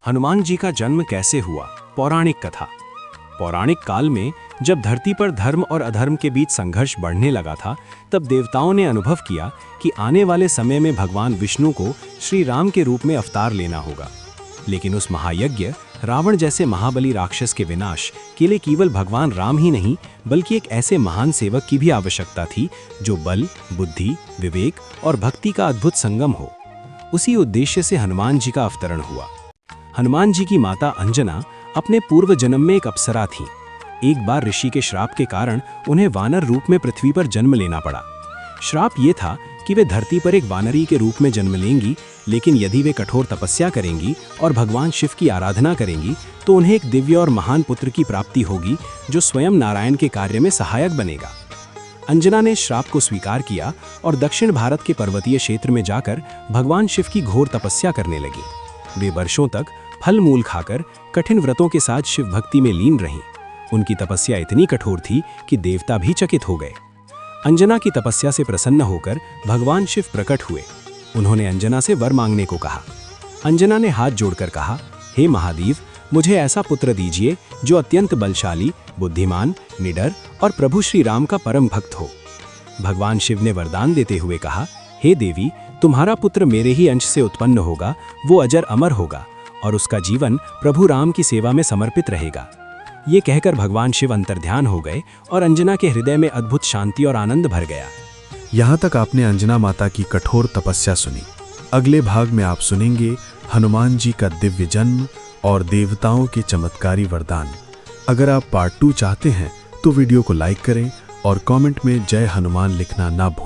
हनुमान जी का जन्म कैसे हुआ? पौराणिक कथा। पौराणिक काल में जब धरती पर धर्म और अधर्म के बीच संघर्ष बढ़ने लगा था, तब देवताओं ने अनुभव किया कि आने वाले समय में भगवान विष्णु को श्री राम के रूप में अवतार लेना होगा। लेकिन उस महायज्ञ रावण जैसे महाबली राक्षस के विनाश के लिए केवल भगवान राम ही नहीं, बल्कि एक ऐसे महान सेवक की भी आवश्यकता थी जो बल, बुद्धि, विवेक और भक्ति का अद्भुत संगम हो। उसी उद्देश्य से हनुमान जी का अवतरण हुआ। हनुमान जी की माता अंजना अपने पूर्व जन्म में एक अप्सरा थीं। एक बार ऋषि के श्राप के कारण उन्हें वानर रूप में पृथ्वी पर जन्म लेना पड़ा। श्राप ये था कि वे धरती पर एक वानरी के रूप में जन्म लेंगी, लेकिन यदि वे कठोर तपस्या करेंगी और भगवान शिव की आराधना करेंगी तो उन्हें एक दिव्य और महान पुत्र की प्राप्ति होगी जो स्वयं नारायण के कार्य में सहायक बनेगा। अंजना ने श्राप को स्वीकार किया और दक्षिण भारत के पर्वतीय क्षेत्र में जाकर भगवान शिव की घोर तपस्या करने लगी। वे वर्षों तक फल मूल खाकर कठिन व्रतों के साथ शिव भक्ति में लीन रहीं। उनकी तपस्या इतनी कठोर थी कि देवता भी चकित हो गए। अंजना की तपस्या से प्रसन्न होकर भगवान शिव प्रकट हुए। उन्होंने अंजना से वर मांगने को कहा। अंजना ने हाथ जोड़कर कहा, हे महादेव, मुझे ऐसा पुत्र दीजिए जो अत्यंत बलशाली, बुद्धिमान, निडर और प्रभु श्री राम का परम भक्त हो। भगवान शिव ने वरदान देते हुए कहा, हे देवी, तुम्हारा पुत्र मेरे ही अंश से उत्पन्न होगा। वो अजर अमर होगा और उसका जीवन प्रभु राम की सेवा में समर्पित रहेगा। ये कहकर भगवान शिव अंतर्ध्यान हो गए और अंजना के हृदय में अद्भुत शांति और आनंद भर गया। यहाँ तक आपने अंजना माता की कठोर तपस्या सुनी। अगले भाग में आप सुनेंगे हनुमान जी का दिव्य जन्म और देवताओं के चमत्कारी वरदान। अगर आप पार्ट 2 चाहते हैं तो वीडियो को लाइक करें और कमेंट में जय हनुमान लिखना ना भूलें।